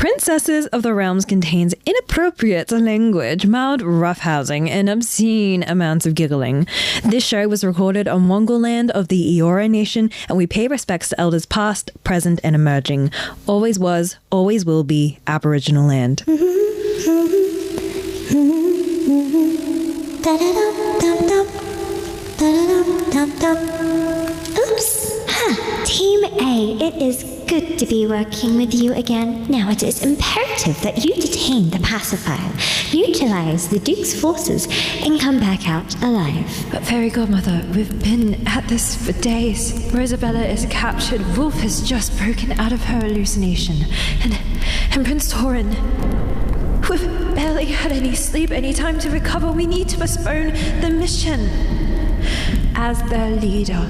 Princesses of the Realms contains inappropriate language, mild roughhousing, and obscene amounts of giggling. This show was recorded on Wongal land of the Eora Nation, and we pay respects to elders past, present, and emerging. Always was, always will be Aboriginal land. Oops. Team A, it is good to be working with you again. Now it is imperative that you detain the pacifier, utilize the Duke's forces, and come back out alive. But Fairy Godmother, we've been at this for days. Rosabella is captured. Wolf has just broken out of her hallucination. And Prince Torin. We've barely had any sleep, any time to recover. We need to postpone the mission. As their leader,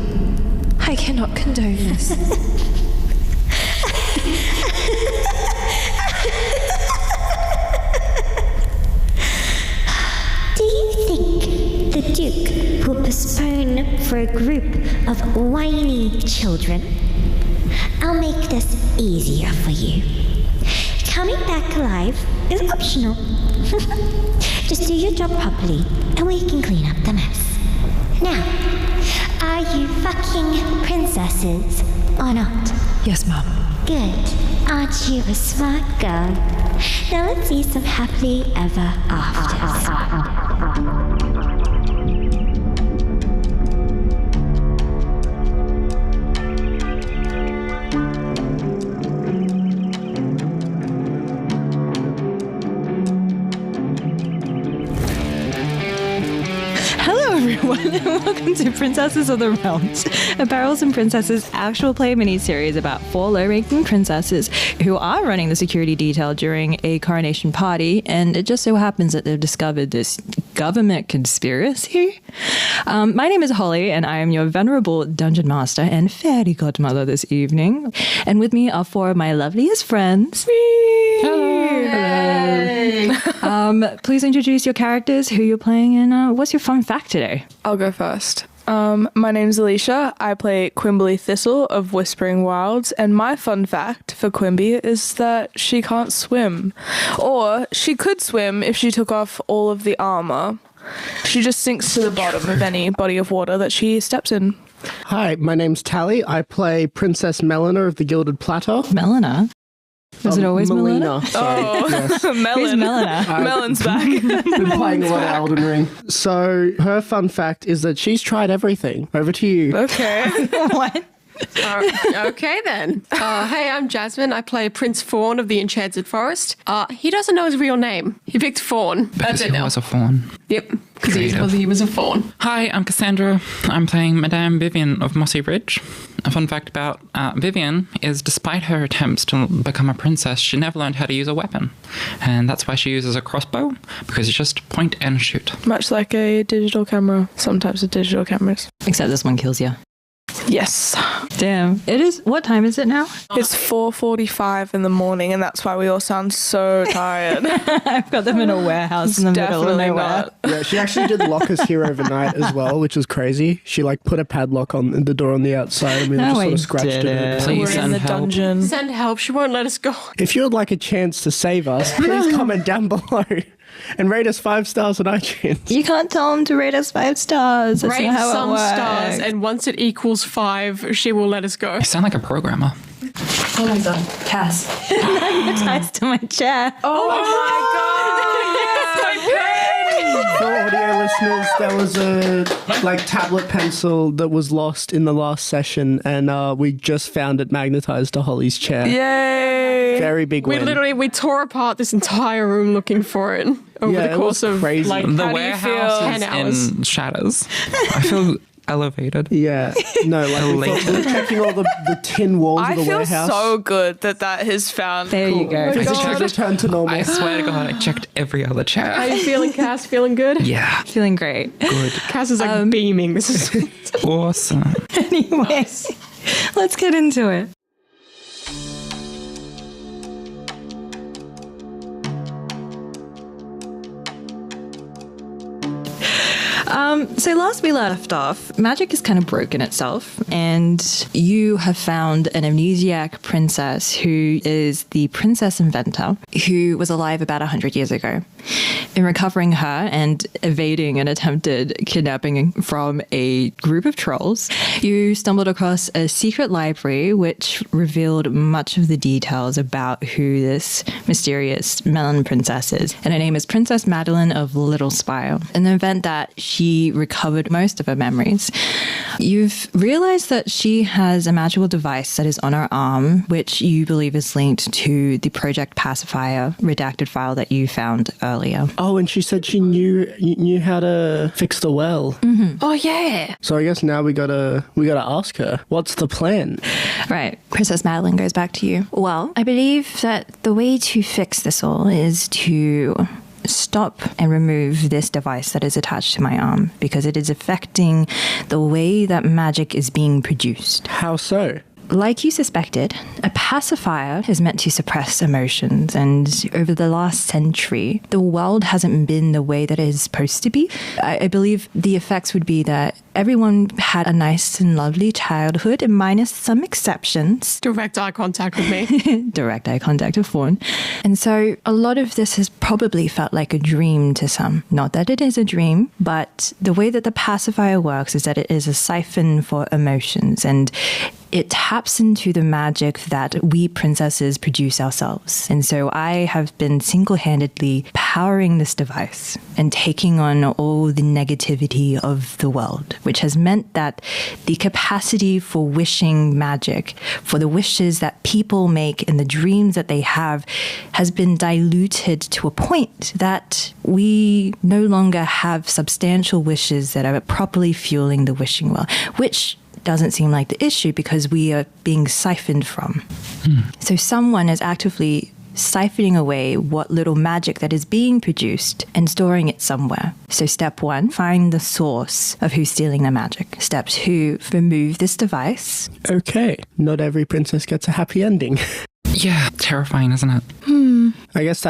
I cannot condone this. Do you think the Duke will postpone for a group of whiny children? I'll make this easier for you. Coming back alive is optional. Just do your job properly, and we can clean up the mess. Now, are you fucking princesses or not? Yes, Mom. Good. Aren't you a smart girl? Now let's see some happily ever afters. Everyone, and welcome to Princesses of the Realms, a Barrels and Princesses actual play mini-series about 4 low-ranking princesses who are running the security detail during a coronation party, and it just so happens that they've discovered this government conspiracy. My name is Holly, and I am your venerable dungeon master and fairy godmother this evening, and with me are 4 of my loveliest friends. Hello. Please introduce your characters, who you're playing, and what's your fun fact today? I'll go first. My name's Alisha. I play Quimby Thistle of Whispering Wilds, and my fun fact for Quimby is that she can't swim. Or she could swim if she took off all of the armor. She just sinks to the bottom of any body of water that she steps in. Hi, my name's Tally. I play Princess Melina of the Gilded Platter. Melina? Was it always Melina? Sorry, yes. Melon. Who's Melina? Melon's back. Been playing a lot of Elden Ring. So her fun fact is that she's tried everything. Over to you. Okay. What? Okay then. Hey, I'm Jasmine. I play Prince Fawn of the Enchanted Forest. He doesn't know his real name. He picked Fawn. Because he was a fawn. Yep, because he was a fawn. Hi, I'm Cassandra. I'm playing Madame Vivian of Mossy Ridge. A fun fact about Vivian is despite her attempts to become a princess, she never learned how to use a weapon. And that's why she uses a crossbow, because you just point and shoot. Much like a digital camera. Some types of digital cameras. Except this one kills you. Yes. Damn. It is. What time is it now? It's 4:45 in the morning, and that's why we all sound so tired. I've got them in a warehouse in the middle of Definitely nowhere. not. Yeah, she actually did lock us here overnight as well, which was crazy. She put a padlock on the door on the outside, and we just sort of scratched it. Please We're in send the help. dungeon. Send help. She won't let us go. If you would like a chance to save us, please comment down below and rate us 5 stars on iTunes. You can't tell them to rate us 5 stars. That's Rate not how some it works. stars, and once it equals 5, she will let us go. You sound like a programmer. Oh my god, Cass. Ties to my chair. Oh my god! For audio listeners, there was a tablet pencil that was lost in the last session, and we just found it magnetized to Holly's chair. Yay! Very big win. We tore apart this entire room looking for it over Yeah, the it course was of crazy. like The How do you feel? warehouse 10 is hours. in shatters. I feel elevated. Yeah, no, we were checking all the tin walls I of the feel warehouse. so good that has found. There you go. Things God. have returned to normal. I swear to God, I checked every other How chair. you feeling, Cass? Feeling good? Yeah, Feeling great. good. Cass is like beaming. This is Awesome. Anyway, let's get into it. So last we left off, magic is kind of broken itself, and you have found an amnesiac princess who is the princess inventor, who was alive about 100 years ago. In recovering her and evading an attempted kidnapping from a group of trolls, you stumbled across a secret library which revealed much of the details about who this mysterious melon princess is. And her name is Princess Madeline of Little Spire. In the event that she recovered most of her memories, you've realized that she has a magical device that is on her arm, which you believe is linked to the Project Pacifier redacted file that you found earlier. Oh, and she said she knew how to fix the well. Mm-hmm. Oh, yeah. So I guess now we gotta ask her, what's the plan? Right. Princess Madeline goes back to you. Well, I believe that the way to fix this all is to stop and remove this device that is attached to my arm, because it is affecting the way that magic is being produced. How so? Like you suspected, a pacifier is meant to suppress emotions, and over the last century, the world hasn't been the way that it is supposed to be. I believe the effects would be that everyone had a nice and lovely childhood, minus some exceptions. Direct eye contact with me. Direct eye contact with Fawn. And so a lot of this has probably felt like a dream to some. Not that it is a dream, but the way that the pacifier works is that it is a siphon for emotions, and it taps into the magic that we princesses produce ourselves. And so I have been single-handedly powering this device and taking on all the negativity of the world, which has meant that the capacity for wishing magic, for the wishes that people make and the dreams that they have, has been diluted to a point that we no longer have substantial wishes that are properly fueling the wishing well, which doesn't seem like the issue because we are being siphoned from. So someone is actively siphoning away what little magic that is being produced and storing it somewhere. So step 1, find the source of who's stealing the magic. Step 2, remove this device. Okay, not every princess gets a happy ending. Yeah, terrifying, isn't it? I guess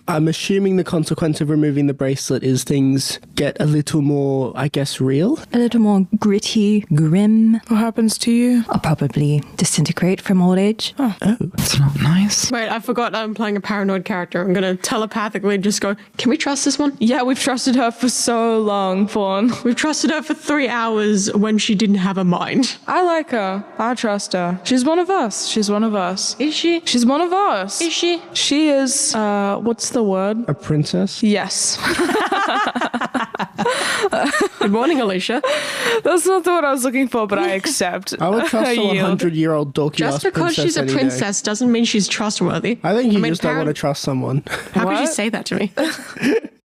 I'm assuming the consequence of removing the bracelet is things get a little more, I guess, real. A little more gritty, grim. What happens to you? I'll probably disintegrate from old age. Oh. It's not nice. Wait, I forgot I'm playing a paranoid character. I'm going to telepathically just go, can we trust this one? Yeah, we've trusted her for so long, Fawn. We've trusted her for 3 hours when she didn't have a mind. I like her. I trust her. She's one of us. She's one of us. Is she? She's one of us. Is she? She is, what's the word? A princess? Yes. Good morning, Alisha. That's not the word I was looking for, but I accept. I would trust a Yield. 100-year-old dorky Just because she's a princess doesn't mean she's trustworthy. I think you mean, just don't want to trust someone. How could you What? say that to me?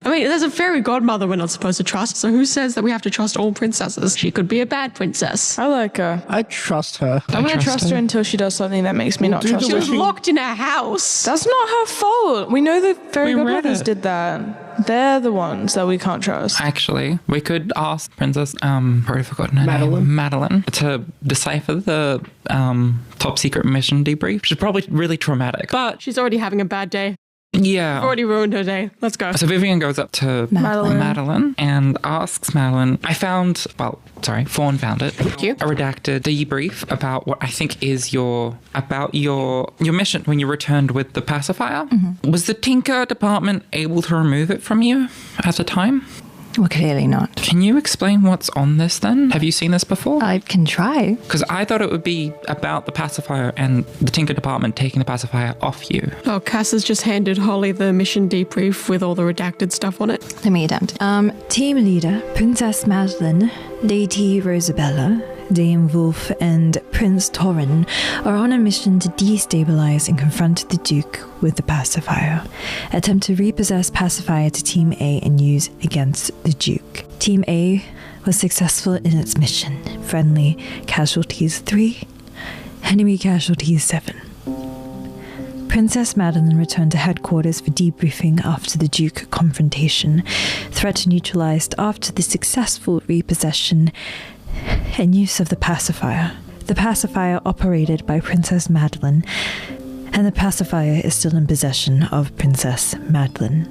I mean, there's a fairy godmother we're not supposed to trust, so who says that we have to trust all princesses? She could be a bad princess. I like her. I trust her. I'm going to trust her until she does something that makes me not do trust the She her. was locked in her house. That's not her fault. We know the fairy We read godmothers it. did that. They're the ones that we can't trust. Actually, we could ask Princess, already forgotten her name, Madeline, to decipher the top secret mission debrief, which is probably really traumatic. But She's already having a bad day. yeah. Already ruined her day. Let's go. So Vivian goes up to Madeline and asks Madeline, Fawn found it. Thank you. A redacted debrief about what I think is your mission when you returned with the pacifier. Mm-hmm. Was the Tinker department able to remove it from you at the time? Well, clearly not. Can you explain what's on this then? Have you seen this before? I can try. Because I thought it would be about the pacifier and the Tinker department taking the pacifier off you. Oh, Cass has just handed Holly the mission debrief with all the redacted stuff on it. Let me attempt. Team leader, Princess Madeline, Lady Rosabella, Dame Wolf, and Prince Torrin are on a mission to destabilize and confront the Duke with the pacifier. Attempt to repossess pacifier to Team A and use against the Duke. Team A was successful in its mission. Friendly casualties 3, enemy casualties 7. Princess Madeline returned to headquarters for debriefing after the Duke confrontation. Threat neutralized after the successful repossession and use of the pacifier. The pacifier operated by Princess Madeline, and the pacifier is still in possession of Princess Madeline.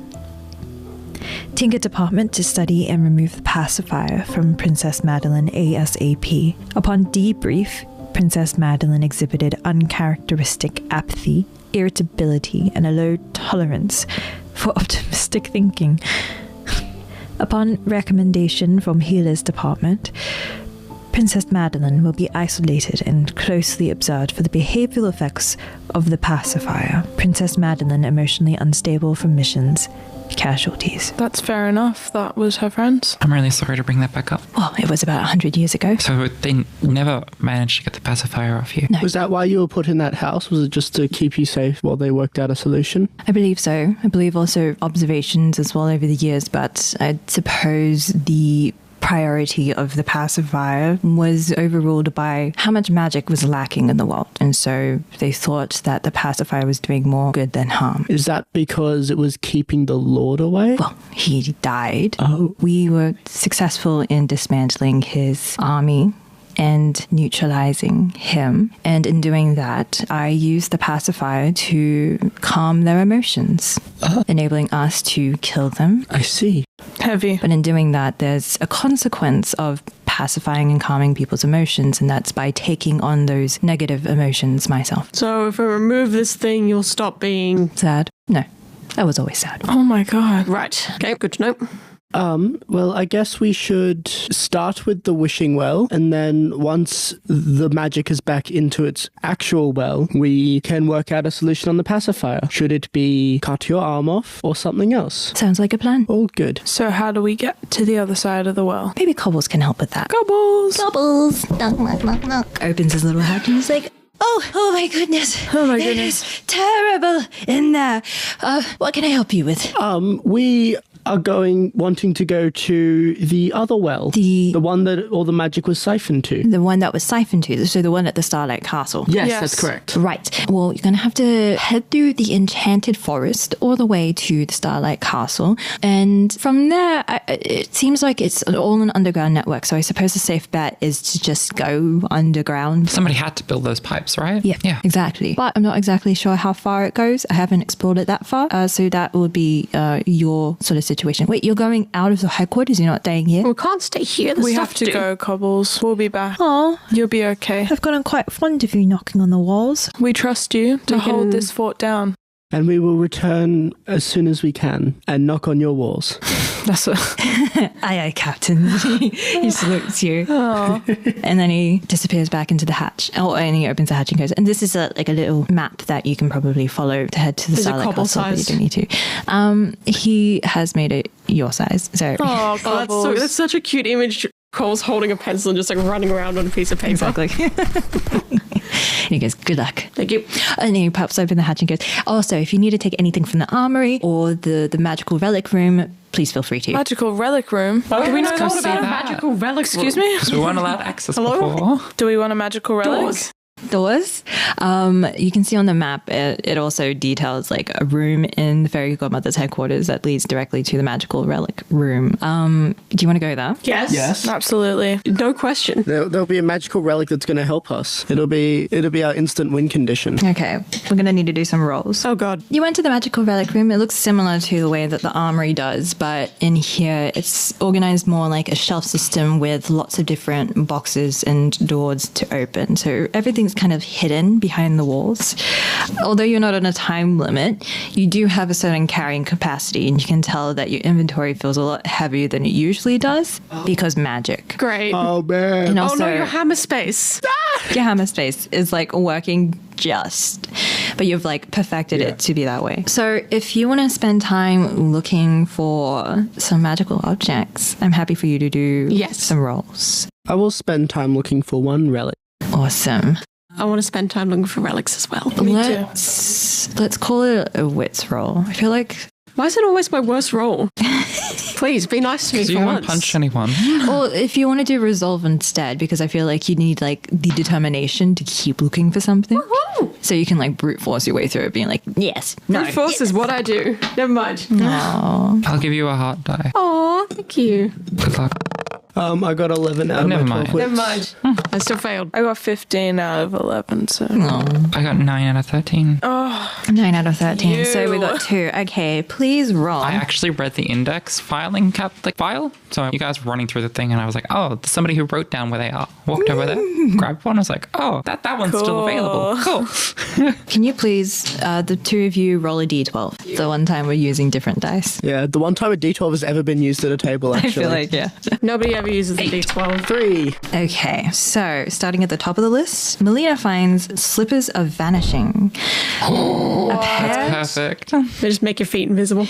Tinker Department to study and remove the pacifier from Princess Madeline ASAP. Upon debrief, Princess Madeline exhibited uncharacteristic apathy, irritability, and a low tolerance for optimistic thinking. Upon recommendation from Healer's Department, Princess Madeline will be isolated and closely observed for the behavioral effects of the pacifier. Princess Madeline emotionally unstable from missions. Casualties. That's fair enough. That was her friends. I'm really sorry to bring that back up. Well, it was about 100 years ago. So they never managed to get the pacifier off you? No. Was that why you were put in that house? Was it just to keep you safe while they worked out a solution? I believe so. I believe also observations as well over the years, but I'd suppose the priority of the pacifier was overruled by how much magic was lacking in the world. And so they thought that the pacifier was doing more good than harm. Is that because it was keeping the Lord away? Well, he died. Oh. We were successful in dismantling his army and neutralizing him. And in doing that, I used the pacifier to calm their emotions, enabling us to kill them. I see. Heavy. But in doing that, there's a consequence of pacifying and calming people's emotions, and that's by taking on those negative emotions myself. So if I remove this thing, you'll stop being... Sad? No. I was always sad. Oh my god. Right. Okay, good to know. Well, I guess we should start with the wishing well, and then once the magic is back into its actual well, we can work out a solution on the pacifier. Should it be cut your arm off or something else? Sounds like a plan. All good. So how do we get to the other side of the well? Maybe Cobbles can help with that. Gobbles! Bubbles. Knock, knock, knock, knock. Opens his little hatch and he's like, oh my goodness. Oh my It goodness. is terrible in there. What can I help you with? We are wanting to go to the other well. The one that all the magic was siphoned to. The one that was siphoned to, so the one at the Starlight Castle. Yes, that's correct. Right. Well, you're going to have to head through the Enchanted Forest all the way to the Starlight Castle. And from there, it seems like it's all an underground network. So I suppose the safe bet is to just go underground. Somebody had to build those pipes, right? Yeah, exactly. But I'm not exactly sure how far it goes. I haven't explored it that far. So that would be your sort of situation. Wait, you're going out of the headquarters? You're not staying here? We can't stay here. There's We stuff have to do. go, Cobbles. We'll be back. Oh, You'll be okay. I've gotten quite fond of you knocking on the walls. We trust you to We hold can- this fort down. And we will return as soon as we can and knock on your walls. That's what... Aye, Captain. He salutes you. Oh. And then he disappears back into the hatch. Oh, and he opens the hatch and goes. And this is like a little map that you can probably follow to head to the Is it Starlight cobble Castle, but you sized? don't need to. He has made it your size. So Oh, Oh, Cobbles. that's such a cute image. Cole's holding a pencil and just like running around on a piece of paper. exactly. He goes, good luck. Thank you. And then he pops open the hatch and goes, also, if you need to take anything from the armory or the magical relic room, please feel free to. Magical relic room. Do we know go all see about a that. magical relic? Excuse me? So we weren't allowed access Hello? before. Do we want a magical relic? Doors. Doors. You can see on the map, it also details like a room in the Fairy Godmother's headquarters that leads directly to the magical relic room. Do you want to go there? Yes. Yes. Absolutely. No question. There'll be a magical relic that's going to help us. It'll be our instant win condition. Okay, we're going to need to do some rolls. Oh god. You went to the magical relic room. It looks similar to the way that the armory does, but in here it's organized more like a shelf system with lots of different boxes and doors to open. So everything's kind of hidden behind the walls. Although you're not on a time limit, you do have a certain carrying capacity, and you can tell that your inventory feels a lot heavier than it usually does because magic. Great. Oh, man. And Oh also, no, your hammer space. your hammer space is like working just, but you've like perfected it to be that way. So if you want to spend time looking for some magical objects, I'm happy for you to do Yes. some rolls. I will spend time looking for one relic. Awesome. I want to spend time looking for relics as well. Let's call it a wits roll. I feel like, Why is it always my worst roll? Please be nice to me So you for won't once. punch anyone. well, if you want to do resolve instead, because I feel like you need like the determination to keep looking for something. So you can like brute force your way through it, being like, yes, no. Brute force is what I do. Never mind. Aw. I'll give you a heart die. Aw, thank you. Good luck. I got 11 out of Never my 12 mind. wits. Never mind. I still failed. I got 15 out of 11, so. I got 9 out of 13. 9 out of 13. So we got 2. Okay, please roll. I actually read the index filing file. So you guys were running through the thing, and I was like, oh, there's somebody who wrote down where they are. Walked over there, grabbed one. I was like, oh, that one's still available. Cool. Can you please, the two of you, roll a d12? The one time we're using different dice. Yeah, the one time a D12 has ever been used at a table, actually. I feel like, yeah. Nobody ever uses the D12. 3. Okay, so starting at the top of the list, Melina finds slippers of vanishing. A pair. Perfect. They just make your feet invisible.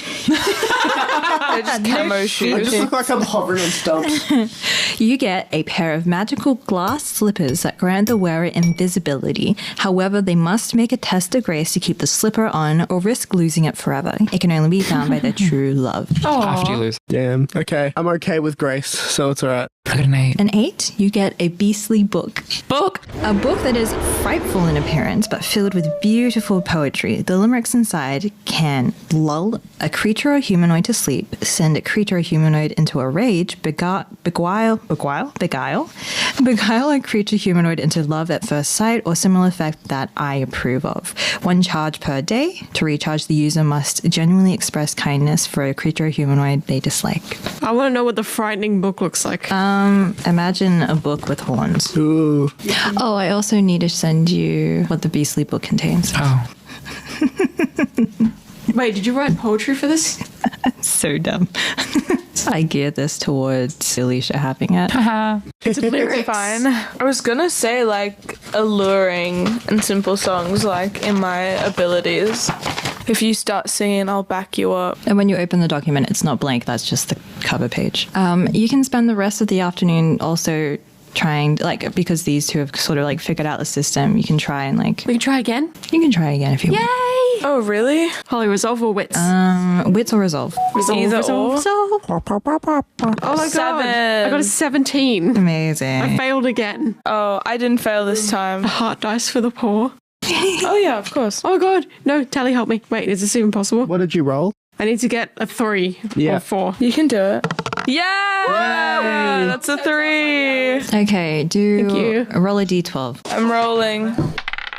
They're just camo I shoes. just look like I'm hovering on stumps. You get a pair of magical glass slippers that grant the wearer invisibility. However, they must make a test of grace to keep the slipper on or risk losing it forever. It can only be found by their true love. After you lose. Damn. Okay. I'm okay with grace, so it's alright. I got an 8. An 8, you get a beastly book. A book that is frightful in appearance but filled with beautiful poetry. The limericks inside can lull a creature or humanoid to sleep, send a creature or humanoid into a rage, beguile a creature humanoid into love at first sight, or similar effect that I approve of. 1 charge per day. To recharge, the user must genuinely express kindness for a creature or humanoid they dislike. I want to know what the frightening book looks like. Imagine a book with horns. Ooh. Oh, I also need to send you what the beastly book contains. Oh. Wait, did you write poetry for this? So dumb. I geared this towards Alisha having it. It's lyrics. Fine. I was gonna say, like, alluring and simple songs, like, in my abilities. If you start singing, I'll back you up. And when you open the document, it's not blank. That's just the cover page. You can spend the rest of the afternoon also trying, like, because these two have sort of, like, figured out the system, you can try and, like... We can try again? You can try again if you want. Oh, really? Holly, resolve or wits? Wits or resolve? Resolve, Either resolve, or. resolve. Oh my god. 7. I got a 17. Amazing. I failed again. Oh, I didn't fail this time. Heart dice for the poor. Oh, yeah, of course. Oh god. No, Tally, help me. Wait, is this even possible? What did you roll? I need to get a 3 Yeah. or 4. You can do it. Yeah! That's a 3. Okay, do Thank you. roll a d12. I'm rolling.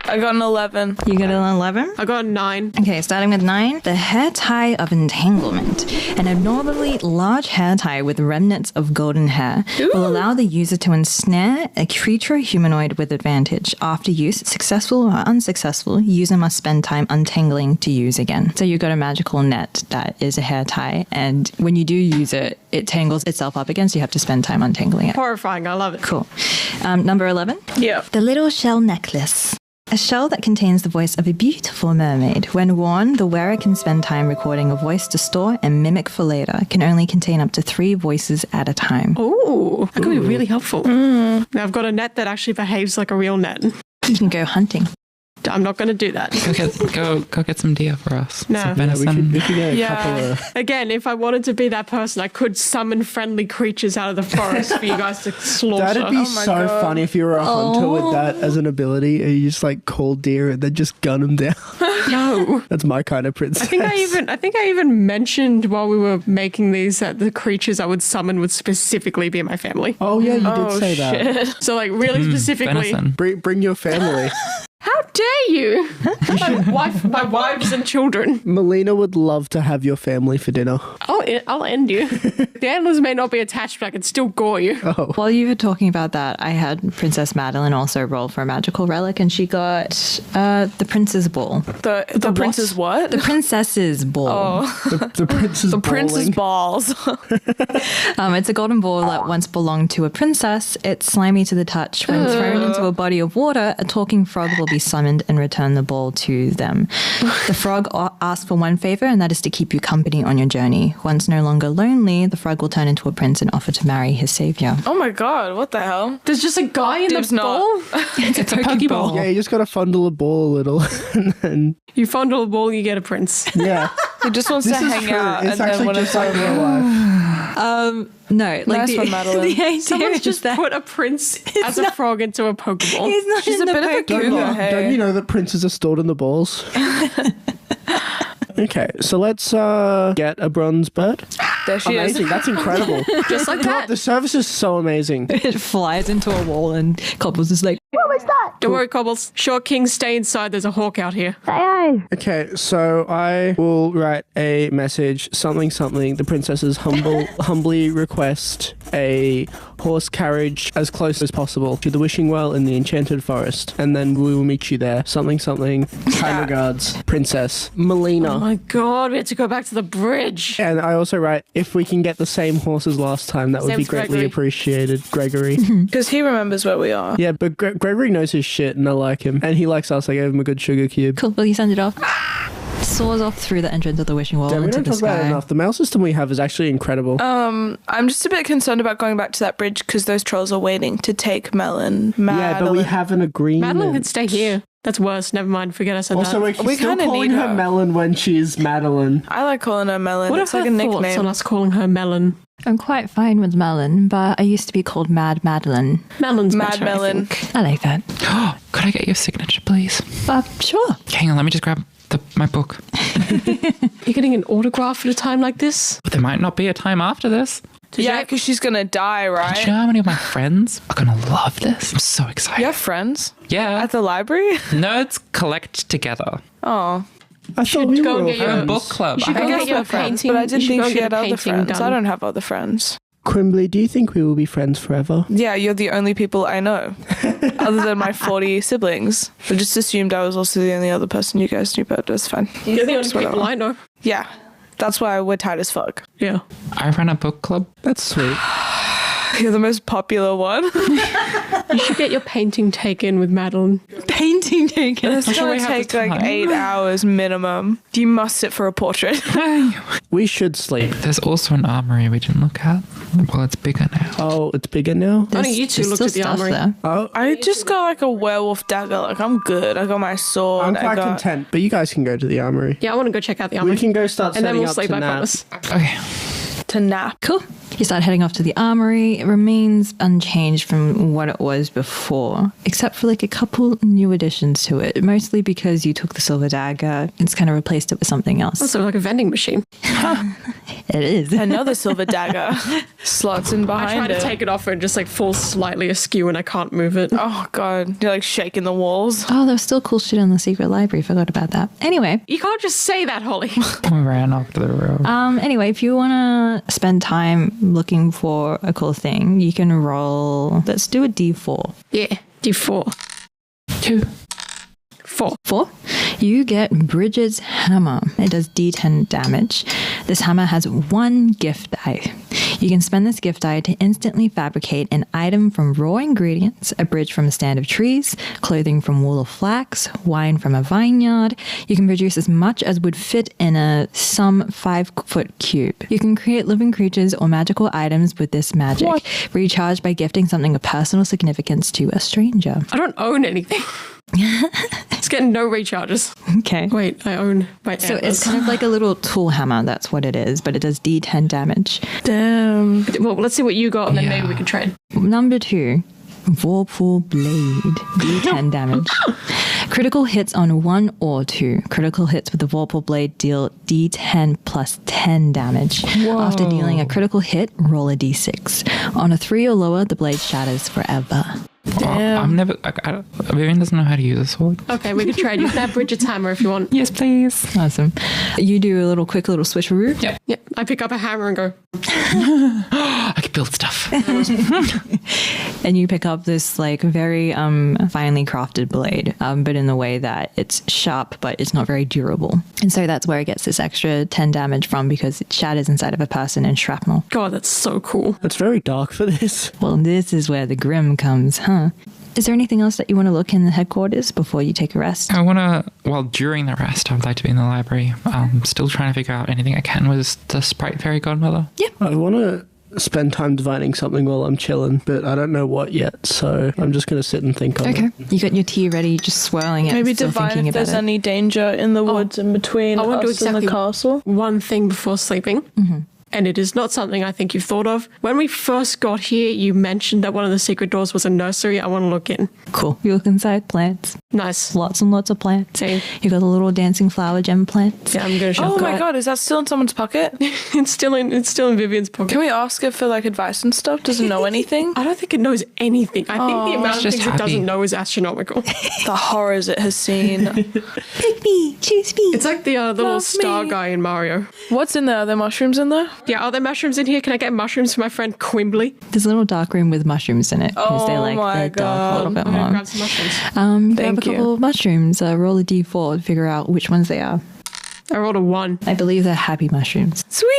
I got an 11. You got an 11? I got a 9. Okay, starting with 9. The hair tie of entanglement. An abnormally large hair tie with remnants of golden hair will allow the user to ensnare a creature or humanoid with advantage. After use, successful or unsuccessful, user must spend time untangling to use again. So you've got a magical net that is a hair tie, and when you do use it, it tangles itself up again, so you have to spend time untangling it. Horrifying. I love it. Cool. Number 11. Yeah. The little shell necklace. A shell that contains the voice of a beautiful mermaid. When worn, the wearer can spend time recording a voice to store and mimic for later. Can only contain up to 3 voices at a time. Ooh, that could be really helpful. Now I've got a net that actually behaves like a real net. You can go hunting. I'm not going to do that. Go get some deer for us. No. Some Yeah, we venison. could get a Yeah. couple of... Again, if I wanted to be that person, I could summon friendly creatures out of the forest for you guys to slaughter. That'd be my so God. funny if you were a hunter with that as an ability, and you just like call deer and then just gun them down. No. That's my kind of princess. I think I even mentioned while we were making these that the creatures I would summon would specifically be my family. Oh yeah, you did say that. Shit. So like really specifically. Venison. Bring your family. How dare you? my wives and children. Melina would love to have your family for dinner. I'll end you. The antlers may not be attached, but I can still gore you. While you were talking about that, I had Princess Madeline also roll for a magical relic, and she got the Prince's Ball. The prince's what? The Princess's Ball. The prince's The prince's balls. It's a golden ball that once belonged to a princess. It's slimy to the touch. When thrown into a body of water, a talking frog will be summoned and return the ball to them. The frog asks for one favor, and that is to keep you company on your journey. Once no longer lonely, the frog will turn into a prince and offer to marry his savior. Oh my god, what the hell? There's just a guy in Dibs the not. ball. It's a Pokeball. Yeah, you just gotta fondle a ball a little, and then You fondle a ball, you get a prince. yeah. He just wants to hang out, It's and then actually when just it's like real over. life. No, like Nice one, Madeline. the idea Someone's is just that put a prince as a frog into a Pokeball. he's not She's in a the bit of a Pokeball. cougar, hey? Don't you know that princes are stored in the balls? Okay, so let's get a bronze bird. There she Amazing. is. That's incredible. Just like that. The service is so amazing. It flies into a wall and Cobble's just like, Don't worry, Cobbles. Sure, King, stay inside. There's a hawk out here. Okay, so I will write a message, something. The princesses humbly request a horse carriage as close as possible to the wishing well in the Enchanted Forest, and then we will meet you there. Something. Kind regards, Princess Melina. Oh my god, we have to go back to the bridge. And I also write, if we can get the same horse as last time, that would Same be as greatly Gregory. appreciated. Gregory. Because he remembers where we are. Yeah, but Gregory knows his shit, and I like him. And he likes us. I gave him a good sugar cube. cool, will you send it off? Soars off through the entrance of the wishing well Damn, we into don't the talk about it sky. enough. The mail system we have is actually incredible. I'm just a bit concerned about going back to that bridge because those trolls are waiting to take Melon. yeah, but we have an agreement. Madeline can stay here. That's worse. Never mind. Forget I said Also, that. we're We still kinda calling need her her. Melon when she's Madeline. I like calling her Melon. What are It's her like a thoughts nickname. on us calling her Melon? I'm quite fine with Melon, but I used to be called Mad Madeline. Melon's Mad better, Melon. I think. I like that. Could I get your signature, please? Sure. Hang on, let me just grab my book. You're getting an autograph at a time like this? But there might not be a time after this. Yeah, because she's going to die, Do you right? know how many of my friends are going to love this? I'm so excited. You have friends Yeah. at the library? Nerds collect together. Oh. I thought we go were and all get your A friends. book club. You should I go have- get your We're friends, painting. but I You didn't should think go she get had a other painting friends. done. I don't have other friends. Quimby, do you think we will be friends forever? Yeah, you're the only people I know, other than my 40 siblings. I just assumed I was also the only other person you guys knew, but that's fine. You're the only Just whatever. people I know. Yeah, that's why we're tight as fuck. Yeah. I run a book club. That's sweet. You're the most popular one. You should get your painting taken with Madeline. Painting taken. It's Sure we gonna have take the like time. 8 hours minimum. You must sit for a portrait. We should sleep. There's also an armory we didn't look at. Well, it's bigger now. Oh, it's bigger now? Only you two There's looked still at the stuff armory. there. Oh, I just got like a werewolf dagger. Like I'm good. I got my sword. I'm I quite got. content, but you guys can go to the armory. Yeah, I want to go check out the armory. We can go start and then setting we'll up sleep, to I nap. promise. Okay. To nap. Cool. You start heading off to the armory. It remains unchanged from what it was before, except for like a couple new additions to it, mostly because you took the silver dagger and it's kind of replaced it with something else. Also, like a vending machine. It is. Another silver dagger slots in I behind try to it. take it off and it just like falls slightly askew and I can't move it. Oh god, you're like shaking the walls. Oh, there was still cool shit in the secret library. Forgot about that. Anyway, You can't just say that, Holly. We ran off the road. anyway, if you want to spend time looking for a cool thing, you can roll. Let's do a D4. Yeah, D4. 2. 4. 4. You get Bridget's hammer. It does D10 damage. This hammer has 1 gift die. You can spend this gift die to instantly fabricate an item from raw ingredients, a bridge from a stand of trees, clothing from wool or flax, wine from a vineyard. You can produce as much as would fit in a some 5-foot cube. You can create living creatures or magical items with this magic, recharged by gifting something of personal significance to a stranger. I don't own anything. It's getting no recharges. Okay. Wait, I own my So antlers. it's kind of like a little tool hammer. That's what it is, but it does D10 damage. Damn. Well, let's see what you got and then Yeah. maybe we can trade. Number 2, Vorpal Blade, D10 damage. Critical hits on 1 or 2. Critical hits with the Vorpal Blade deal D10 plus 10 damage. After dealing a critical hit, roll a D6. On a 3 or lower, the blade shatters forever. I'm never. Vivian doesn't know how to use a sword. Okay, we can trade. You can have Bridget's hammer if you want. Yes, please. Awesome. You do a quick little switcheroo. Yep. Yep, I pick up a hammer and go, I could build stuff. And you pick up this like very finely crafted blade, but in the way that it's sharp, but it's not very durable. And so that's where it gets this extra 10 damage from, because it shatters inside of a person in shrapnel. God, that's so cool. It's very dark for this. Well, this is where the grim comes, huh? Is there anything else that you want to look in the headquarters before you take a rest? I want to, well, during the rest, I'd like to be in the library. Still trying to figure out anything I can with the sprite fairy godmother. I want to spend time divining something while I'm chilling, but I don't know what yet, so I'm just going to sit and think on Okay. it. You got your tea ready, just swirling it, Maybe still divine thinking if about there's it. any danger in the woods in between I want to do us and the exactly castle. one thing before sleeping. And it is not something I think you've thought of. When we first got here, you mentioned that one of the secret doors was a nursery. I want to look in. Cool. You look inside plants. Nice. Lots and lots of plants. Same. You got the little dancing flower gem plants. Yeah, I'm gonna show. Oh my god, is that still in someone's pocket? It's still in Vivian's pocket. Can we ask it for like advice and stuff? Does it know anything? I don't think it knows anything. I think the amount of just things it happy. doesn't know is astronomical. The horrors it has seen. Pick me, choose me. It's like the little Love star me. guy in Mario. What's in there? Are there mushrooms in there? Yeah, are there mushrooms in here? Can I get mushrooms for my friend Quimby? There's a little dark room with mushrooms in it because they Oh like my the dark a little bit I'm gonna more. grab some mushrooms. Grab a Thank you. couple of mushrooms. Roll a d4 to figure out which ones they are. I rolled a 1. I believe they're happy mushrooms. Sweet!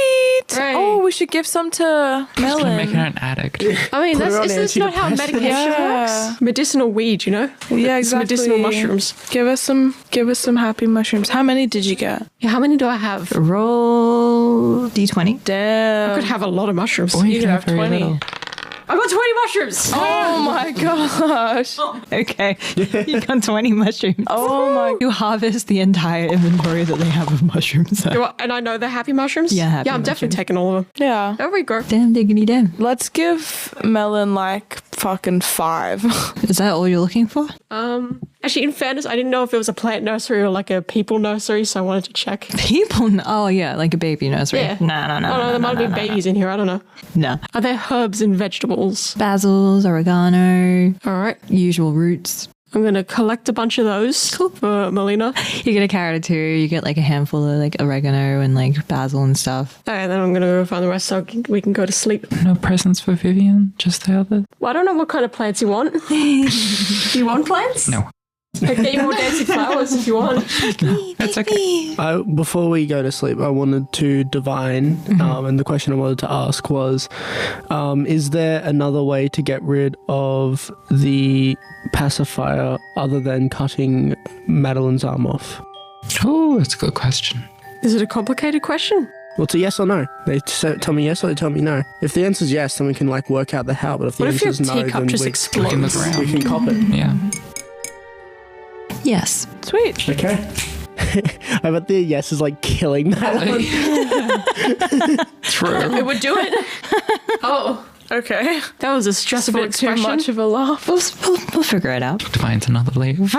Right. Oh, we should give some to Just gonna make her Melon. an addict. I mean, Put her on that's not how antidepressants. medication Yeah. works. Medicinal weed, you know? Yeah, It's exactly. medicinal mushrooms. Give us some happy mushrooms. How many did you get? Yeah, how many do I have? Roll d20. I Damn. could have a lot of mushrooms. Or You can have very 20. little. I got 20 mushrooms. Oh my gosh. Okay. You got 20 mushrooms. Oh my. You harvest the entire inventory that they have of mushrooms. And I know they're happy mushrooms? Yeah, happy I'm definitely mushrooms. taking all of them. Yeah. There we go. Damn diggity damn. Let's give Melon like fucking 5. Is that all you're looking for? Actually, in fairness, I didn't know if it was a plant nursery or like a people nursery, so I wanted to check. People? Oh, yeah, like a baby nursery. Yeah. No. Oh, no, there might be babies in here. I don't know. No. Are there herbs and vegetables? Basils, oregano, All right. usual roots. I'm going to collect a bunch of those for Melina. You get a carrot too. You get like a handful of like oregano and like basil and stuff. And then I'm going to go find the rest so we can go to sleep. No presents for Vivian, just the other. Well, I don't know what kind of plants you want. Do you want plants? No. I can get you more dancing flowers if you want. It's okay. Before we go to sleep, I wanted to divine, and the question I wanted to ask was, is there another way to get rid of the pacifier other than cutting Madeline's arm off? Oh, that's a good question. Is it a complicated question? Well, it's a yes or no. They tell me yes or they tell me no. If the answer's yes, then we can like work out the how. But if the What if your answer's no, teacup then just we explodes? Look in the ground. can cop it. Yeah. Yes. Sweet. Okay. I bet the yes is like killing Madeline. True. It would do it. Oh, Okay. that was a It's a stressful bit too expression. much of a laugh. We'll figure it out. Find another leave.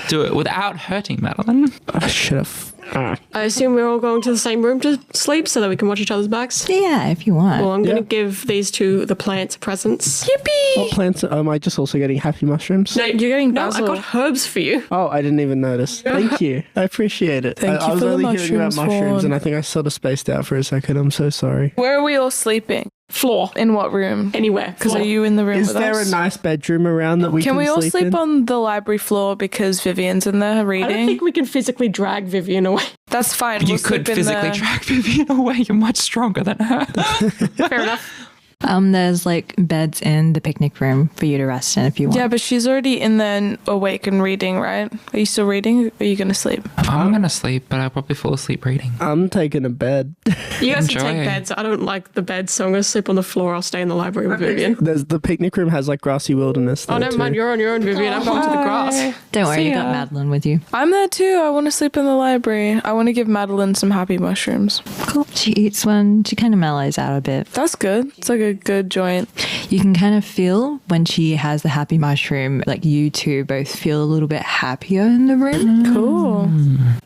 Do it without hurting Madeline. I should have. I assume we're all going to the same room to sleep so that we can watch each other's backs. Yeah, if you want. Well, I'm going Yeah. to give these two the plants presents. What plants am I just also getting happy mushrooms? No, You're getting no, I basil. got herbs for you. Oh, I didn't even notice. Thank you. I appreciate it. Thank I you was for the only hearing about mushrooms, mushrooms Fawn. and I think I sort of spaced out for a second. I'm so sorry. Where are we all sleeping? Floor. In what room? Anywhere. Because Floor. are you in the room Is with there us? a nice bedroom around that we can Can we all sleep sleep in? on the library floor because Vivian's in there I reading? don't think we can physically drag Vivian away. That's fine. You We'll could sleep in physically there. drag Vivian away. You're much stronger than her. Fair enough. There's like beds in the picnic room for you to rest in if you want. Yeah, but she's already in there awake and reading, right? Are you still reading? Or are you going to sleep? I'm gonna sleep, but I'll probably fall asleep reading. I'm taking a bed. You guys can Enjoy. take beds. I don't like the bed, so I'm going to sleep on the floor. I'll stay in the library with Vivian. There's the picnic room has like grassy wilderness. Oh, there never mind. too. You're on your own, Vivian. I'm going to the grass. Don't worry, See you got ya. Madeline with you. I'm there too. I want to sleep in the library. I want to give Madeline some happy mushrooms. Cool. She eats one. She kind of mellows out a bit. That's good. It's like a good joint. You can kind of feel when she has the happy mushroom, like you two both feel a little bit happier in the room. Cool.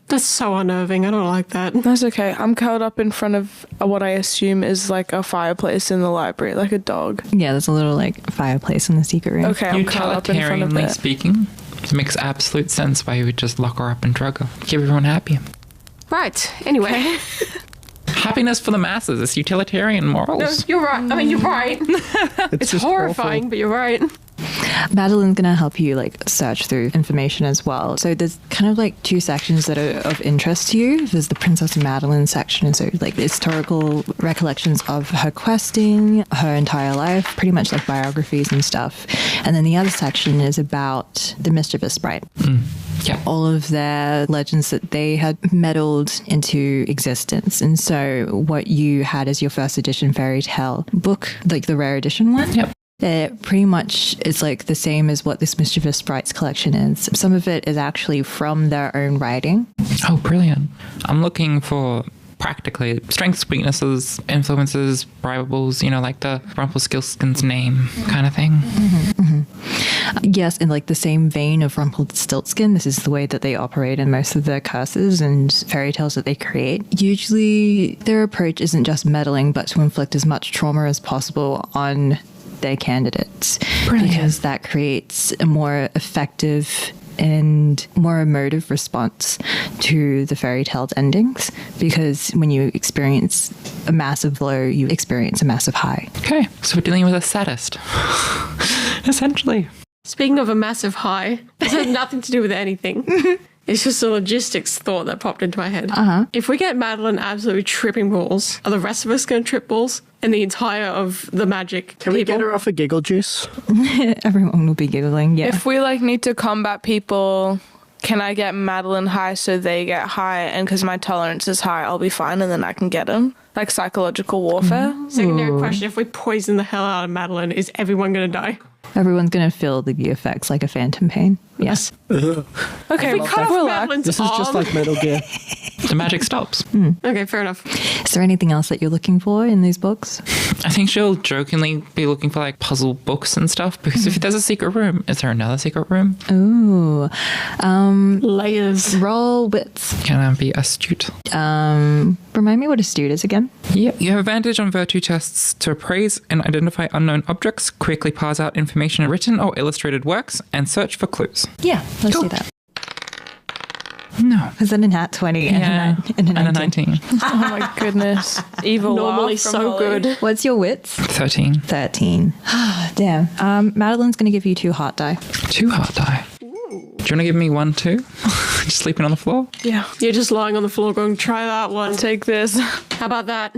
That's so unnerving. I don't like that. That's okay. I'm curled up in front of what I assume is like a fireplace in the library, like a dog. Yeah, there's a little like fireplace in the secret room. Okay, I'm curled up in front of Utilitarianly it. speaking, it makes absolute sense why you would just lock her up and drug her. Keep everyone happy. Right. Anyway. Happiness for the masses. It's utilitarian No, morals. you're right. I mean, you're right. It's just horrifying, awful. but you're right. Madeline's gonna help you like search through information as well. So there's kind of like two sections that are of interest to you. There's the Princess Madeline section, so like the historical recollections of her questing, her entire life, pretty much like biographies and stuff. And then the other section is about the mischievous sprite. Yeah. All of their legends that they had meddled into existence. And so what you had as your first edition fairy tale book, like the rare edition one, Yep. it pretty much is like the same as what this Mischievous Sprites collection is. Some of it is actually from their own writing. Oh, brilliant. I'm looking for practically strengths, weaknesses, influences, bribables, like the Rumpelstiltskin's name kind of thing. Yes, in like the same vein of Rumpelstiltskin, this is the way that they operate in most of their curses and fairy tales that they create. Usually their approach isn't just meddling, but to inflict as much trauma as possible on their candidates. Brilliant. Because that creates a more effective and more emotive response to the fairy tale's endings, because when you experience a massive low, you experience a massive high. Okay, so we're dealing with a sadist. Essentially. Speaking of a massive high, this has nothing to do with anything. It's just a logistics thought that popped into my head. If we get Madeline absolutely tripping balls, are the rest of us going to trip balls? And the entire of the magic Can we get her off a giggle juice? Everyone will be giggling, yeah. If we like need to combat people, can I get Madeline high so they get high? And because my tolerance is high, I'll be fine, and then I can get them. Like psychological warfare. Secondary question, if we poison the hell out of Madeline, is everyone going to die? Everyone's going to feel the effects like a phantom pain. Yes. Okay, If we cut off Madeline's This is just arm- like Metal Gear. The magic stops. Okay, fair enough. Is there anything else that you're looking for in these books? I think she'll jokingly be looking for like puzzle books and stuff, because if there's a secret room, is there another secret room? Ooh. Layers. Roll wits. Can I be astute? Remind me what astute is again. Yeah. You have advantage on virtue tests to appraise and identify unknown objects, quickly parse out information in written or illustrated works, and search for clues. Yeah, let's do that. No. Was that a nat 20 and a 19? Oh my goodness. Evil Normally laugh from so Holly. good. What's your wits? 13. 13. Damn. Madeline's going to give you 2 heart die. 2 heart die. Do you want to give me 1 too? Just sleeping on the floor? Yeah. You're just lying on the floor going, try that one. Take this. How about that?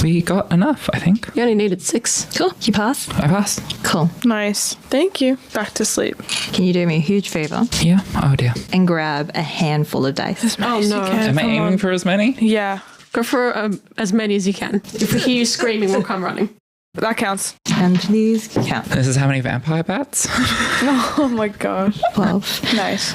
We got enough, I think. You only needed 6. Cool. You pass? I passed. Cool. Nice. Thank you. Back to sleep. Can you do me a huge favor Yeah. Oh dear. and grab a handful of dice? Oh no. Am I aiming for as many? Yeah. Go for as many as you can. If we hear you screaming, we'll come running. That counts. And please count. This is how many vampire bats? Oh my gosh. 12. Nice.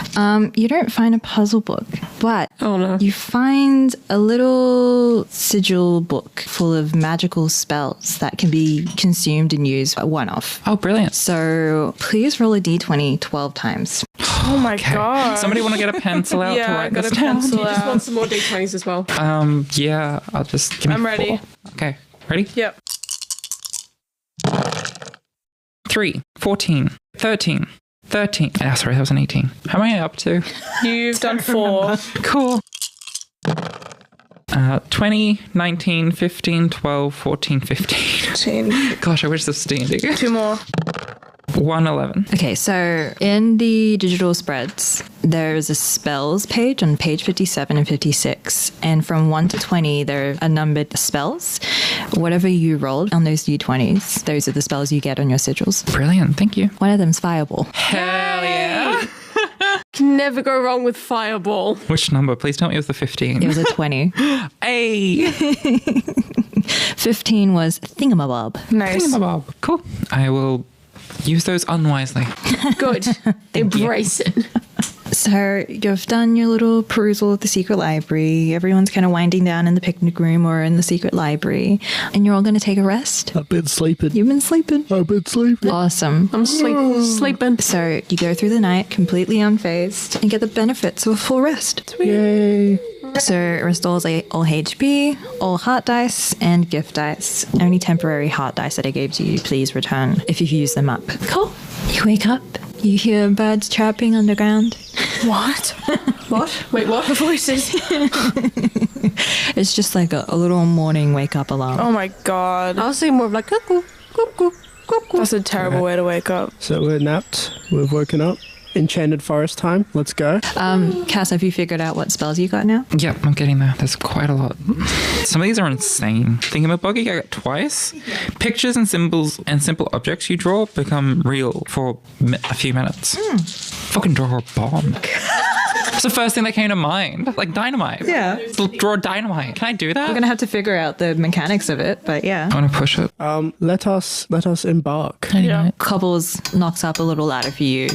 You don't find a puzzle book, but Oh no. you find a little sigil book full of magical spells that can be consumed and used one-off. Oh, brilliant. So please roll a d20 12 times. Oh my god. Somebody want to get a pencil out to Yeah, I write got this a down? pencil Just want out. some more D20s as well. Yeah, I'll just give me I'm ready. 4. Okay, ready? Yep. 3, 14, 13, 13. Oh, sorry, that was an 18. How am I up to? You've done 4. Cool. 20, 19, 15, 12, 14, 15. Gosh, I wish this was D&D. 2 more. 1, 11. Okay, so in the digital spreads, there's a spells page on page 57 and 56. And from 1 to 20, there are numbered spells. Whatever you rolled on those d20s, those are the spells you get on your sigils. Brilliant, thank you. One of them's Fireball. Hell yeah. Can never go wrong with Fireball. Which number? Please tell me it was the 15. It was a 20. Hey! 15 was Thingamabob. Nice. Thingamabob. Cool. I will use those unwisely. Good. Embrace it. So you've done your little perusal of the secret library. Everyone's kind of winding down in the picnic room or in the secret library. And you're all going to take a rest. I've been sleeping. You've been sleeping. I've been sleeping. Awesome. I'm sleeping. So you go through the night completely unfazed and get the benefits of a full rest. Yay. So it restores all HP, all heart dice, and gift dice. Only temporary heart dice that I gave to you, please return if you use them up. Cool. You wake up. You hear birds chirping underground. What? What? Wait, what? Voices. It's just like a little morning wake up alarm. Oh my god. I was thinking more of like cuckoo, cuckoo, cuckoo. That's a terrible way to wake up. So we're napped. We've woken up. Enchanted forest time. Let's go. Cass, have you figured out what spells you got now? Yep, I'm getting there. There's quite a lot. Some of these are insane. Thingamaboggy, I got twice. Pictures and symbols and simple objects you draw become real for a few minutes. Fucking draw a bomb. It's the first thing that came to mind. Like dynamite. Yeah. Draw dynamite. Can I do that? We're going to have to figure out the mechanics of it, but yeah. I want to push it. Let us embark. Yeah. Cobbles knocks up a little ladder for you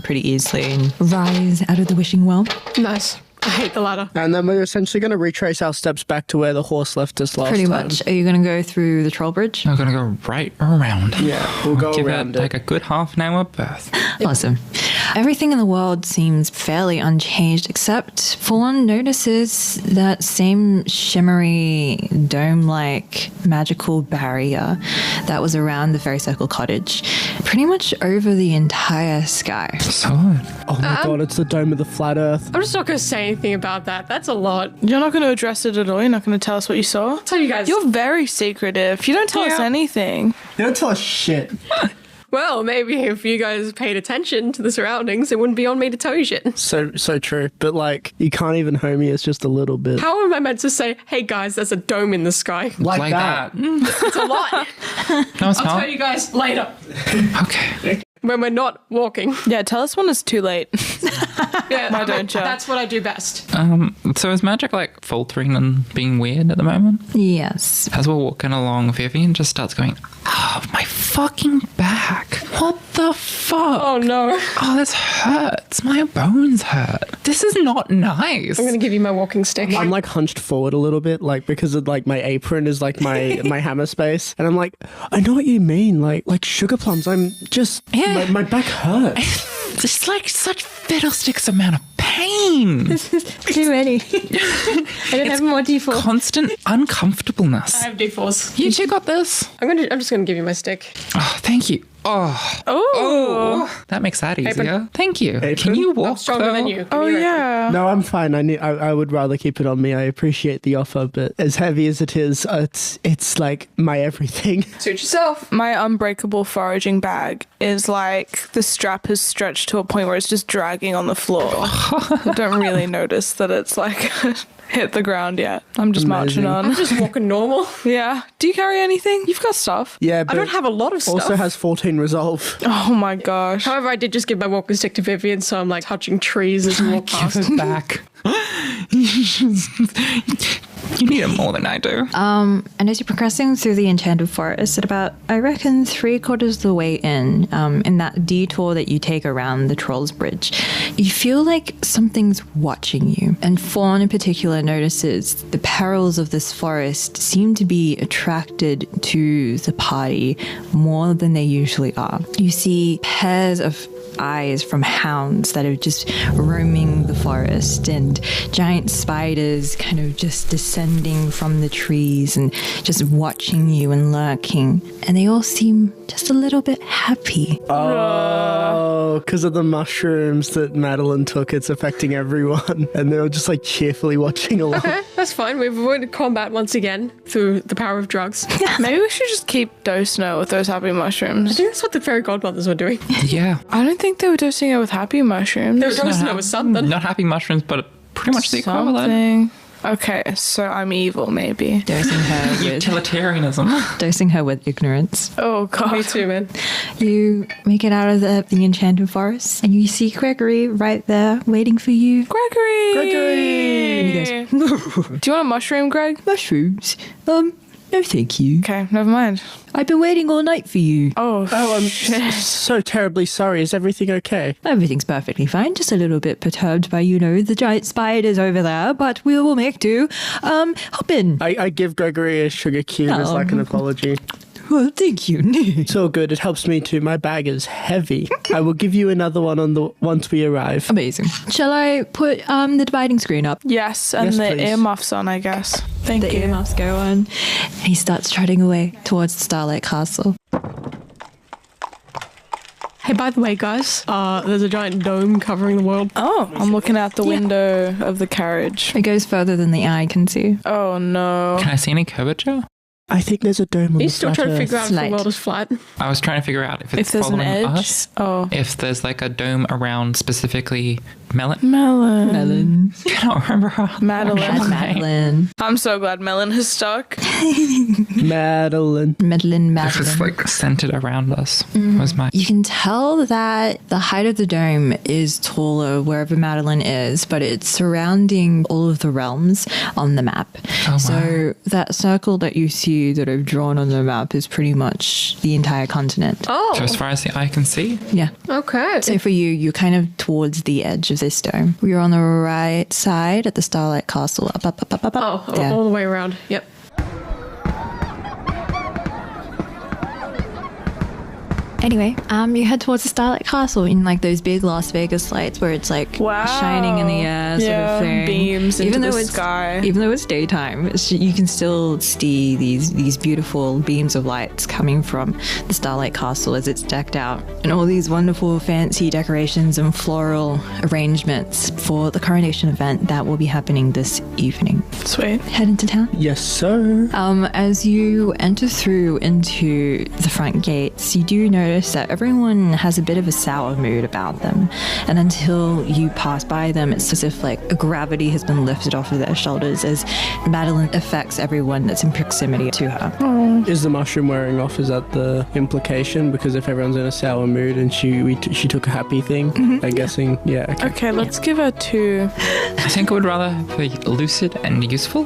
pretty easily and rise out of the wishing well. Nice. I hate the ladder. And then we're essentially going to retrace our steps back to where the horse left us last Pretty time. much. Are you going to go through the troll bridge? I'm going to go right around. Yeah, we'll go Give around it it. like a good half an hour berth. Awesome. Everything in the world seems fairly unchanged, except Fawn notices that same shimmery, dome-like magical barrier that was around the Fairy Circle cottage, pretty much over the entire sky. Solid. Oh my god, it's the dome of the flat earth. I'm just not going to say anything about that. That's a lot. You're not going to address it at all? You're not going to tell us what you saw? Tell you guys. You're very secretive. You don't tell us anything. You don't tell us shit. Well, maybe if you guys paid attention to the surroundings, it wouldn't be on me to tell you shit. So true. But like, you can't even homie us just a little bit. How am I meant to say, hey guys, there's a dome in the sky? Like that. It's a lot. No, it's I'll not. tell you guys later. Okay. When we're not walking. Yeah, tell us when it's too late. Yeah, Why don't you? That's what I do best. So is magic like faltering and being weird at the moment? Yes. As we're walking along, Vivian just starts going, oh, my fucking back. What the fuck? Oh no. Oh, this hurts. My bones hurt. This is not nice. I'm going to give you my walking stick. I'm like hunched forward a little bit, like because of like my apron is like my my hammer space, and I'm like, I know what you mean, like sugar plums. I'm just my back hurts. It's like such fiddlesticks amount of pain. This is too many. I don't have more D4. Constant uncomfortableness. I have D4s. You two got this? I'm just going to give you my stick. Oh, thank you. Oh, that makes that easier. Apron. Thank you. Apron? Can you walk? I'm stronger though? than you. Oh, yeah. No, I'm fine. I would rather keep it on me. I appreciate the offer, but as heavy as it is, it's like my everything. Suit yourself. My unbreakable foraging bag is like the strap is stretched to a point where it's just dragging on the floor. I don't really notice that it's like hit the ground yet. I'm just marching on. I'm just walking normal. Yeah. Do you carry anything? You've got stuff. Yeah, I but don't have a lot of stuff. also has 14 resolve. Oh my gosh. However, I did just give my walking stick to Vivian, so I'm like touching trees as we walk Give past. it back. You need it more than I do. And as you're progressing through the Enchanted Forest, at about, I reckon, 3/4 of the way in that detour that you take around the Troll's Bridge, you feel like something's watching you. And Fawn in particular notices the perils of this forest seem to be attracted to the party more than they usually are. You see pairs of eyes from hounds that are just roaming the forest, and giant spiders kind of just descending from the trees and just watching you and lurking. And they all seem just a little bit happy. Oh, because of the mushrooms that Madeline took, it's affecting everyone. And they're all just like cheerfully watching along. Okay, that's fine. We've avoided combat once again through the power of drugs. Maybe we should just keep dosing her with those happy I mushrooms. think that's what the fairy godmothers were doing. Yeah. I don't think they were dosing her with happy mushrooms. They were dosing her with something. Not happy mushrooms, but pretty much the equivalent. Something. Okay, so I'm evil, maybe. Dosing her with, Utilitarianism. dosing her with ignorance. Oh god. Me too, man. You make it out of the Enchanted Forest, and you see Gregory right there waiting for you. Gregory! And he goes, Do you want a mushroom, Greg? mushrooms? No thank you. Okay, never mind. I've been waiting all night for you. Oh, I'm shit. so terribly sorry. Is everything okay? Everything's perfectly fine, just a little bit perturbed by, the giant spiders over there, but we will make do. Hop in. I give Gregory a sugar cube as like an apology. Well, thank you. It's all good. It helps me too. My bag is heavy. I will give you another one once we arrive. Amazing. Shall I put the dividing screen up? Yes, and Yes, the please. earmuffs on, I guess. Thank The you. earmuffs go on. And he starts trotting away towards the Starlight Castle. Hey, by the way, guys, there's a giant dome covering the world. Oh, I'm looking out the window of the carriage. It goes further than the eye can see. Oh no. Can I see any curvature? I think there's a dome on Are the you still flat trying to Earth. figure out if the Slight. world is flat? I was trying to figure out if it's If there's an following edge. us. Oh. If there's like a dome around specifically Melon. Melon. I can't remember her. Madeline. Madeline. I'm so glad Melon has stuck. Madeline. Madeline. If it's like centered around us, was my. You can tell that the height of the dome is taller wherever Madeline is, but it's surrounding all of the realms on the map. wow. So that circle that you see that I've drawn on the map is pretty much the entire continent. Oh, So as far as the eye can see? Yeah. okay. So for you, you're kind of towards the edge of this dome. You're on the right side at the Starlight Castle. Up. Oh, Yeah. all the way around. Yep. Anyway, you head towards the Starlight Castle in like those big Las Vegas lights where it's like shining in the air sort of thing. Beams into the sky. Even though it's daytime, you can still see these beautiful beams of lights coming from the Starlight Castle as it's decked out. And all these wonderful fancy decorations and floral arrangements for the coronation event that will be happening this evening. Sweet. Head into town. Yes, sir. As you enter through into the front gates, you do notice that everyone has a bit of a sour mood about them. And until you pass by them, it's as if like a gravity has been lifted off of their shoulders as Madeline affects everyone that's in proximity to her. Is the mushroom wearing off? Is that the implication? Because if everyone's in a sour mood and she took a happy thing, I'm guessing, yeah. Okay, let's give her 2. I think I would rather be lucid and useful.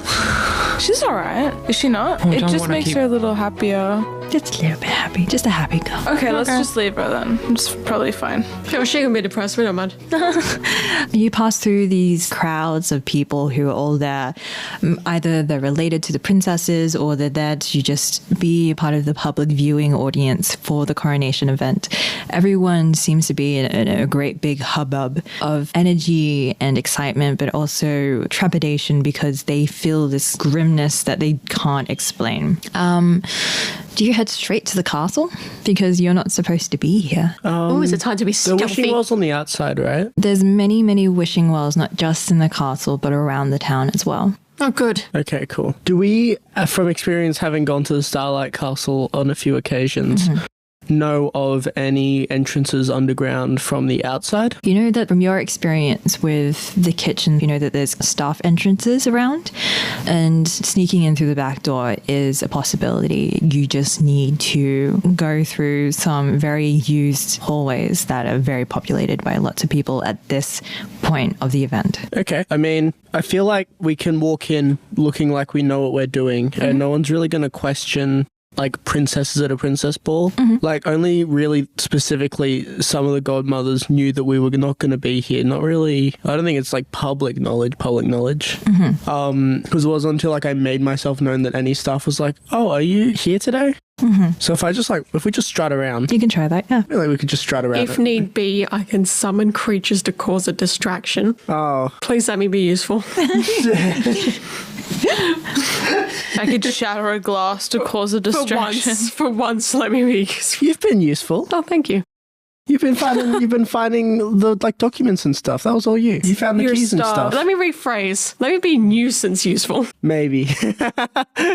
She's alright. Is she not? Oh, It don't just wanna makes keep- her a little happier. Just a little bit happy. Just a happy girl. Okay, let's just leave her then. It's probably fine. Sure, she can be depressed. We don't mind. You pass through these crowds of people who are all there. Either they're related to the princesses or they're there to just be part of the public viewing audience for the coronation event. Everyone seems to be in a great big hubbub of energy and excitement, but also trepidation because they feel this grimness that they can't explain. Do you head straight to the castle? Because you're not supposed to be here. Oh, is it time to be The stealthy? wishing well's on the outside, right? There's many, many wishing wells, not just in the castle, but around the town as well. Oh, good. Okay, cool. Do we, from experience having gone to the Starlight Castle on a few occasions, know of any entrances underground from the outside? You know that from your experience with the kitchen, you know that there's staff entrances around, and sneaking in through the back door is a possibility. You just need to go through some very used hallways that are very populated by lots of people at this point of the event. Okay. I mean, I feel like we can walk in looking like we know what we're doing, and no one's really going to question like princesses at a princess ball. Like only really specifically some of the godmothers knew that we were not going to be here. Not really. I don't think it's like public knowledge. Because it wasn't until like I made myself known that any staff was like, oh, are you here today? So if we just strut around, You can try that, yeah. I feel like we could just strut around. If need be, I can summon creatures to cause a distraction. Oh, Please let me be useful. I could shatter a glass to cause a distraction. For once, let me be useful. you've been useful. Oh, thank you. You've been finding the like documents and stuff. That was all you. You found the You're a keys and star. stuff. Let me rephrase. Let me be nuisance useful. Maybe.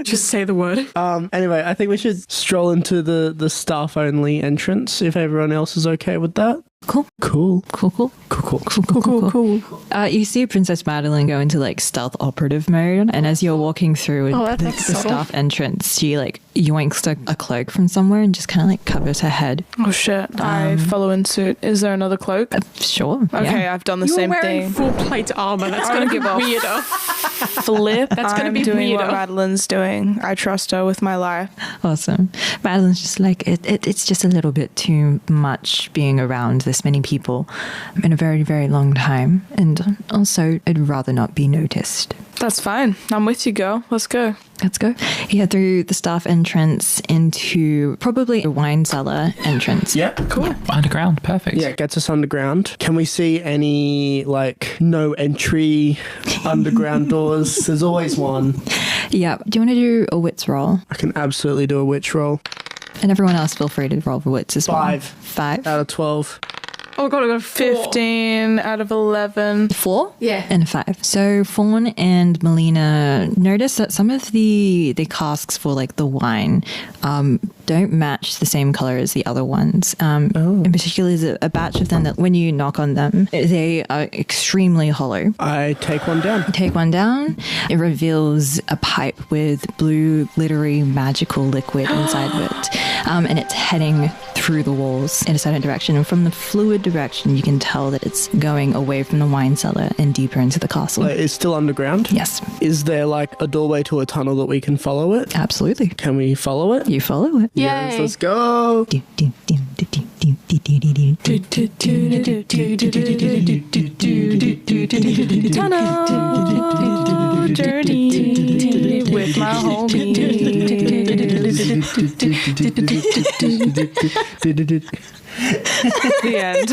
Just say the word. Anyway, I think we should stroll into the staff only entrance if everyone else is okay with that. Cool. Cool. Cool. Cool. You see Princess Madeline go into like stealth operative mode, and as you're walking through that's the subtle. staff entrance, she like yoinks a cloak from somewhere and just kind of like covers her head. Oh shit. I follow in suit. Is there another cloak? Sure. Okay, yeah. I've done the You're same wearing thing. full plate armor. That's I going to don't be give a weirder. Flip. That's gonna I'm be doing what weirder. Madeline's doing. I trust her with my life. Awesome. Madeline's just like, it's just a little bit too much being around this many people in a very, very long time. And also, I'd rather not be noticed. That's fine. I'm with you, girl. Let's go. Let's go. You head through the staff entrance into probably a wine cellar entrance. Yeah, cool. Underground, perfect. Yeah, it gets us underground. Can we see any like no entry underground doors? There's always one. Yeah. Do you want to do a wits roll? I can absolutely do a witch roll. And everyone else feel free to roll for wits as well. 5 out of 12. Oh, God, I got 4. 15 out of 11. 4? Yeah. And 5. So Fawn and Melina notice that some of the casks for like the wine don't match the same color as the other ones. In particular, there's a batch of them that when you knock on them, they are extremely hollow. I take one down. Take one down. It reveals a pipe with blue, glittery, magical liquid inside of it. and it's heading through the walls in a certain direction. And from the fluid direction, you can tell that it's going away from the wine cellar and deeper into the castle. It's still underground? Yes, Is there like a doorway to a tunnel that we can follow it? absolutely. Can we follow it? You follow it. Yes, let's go. Tunnel journey with my homie. The end.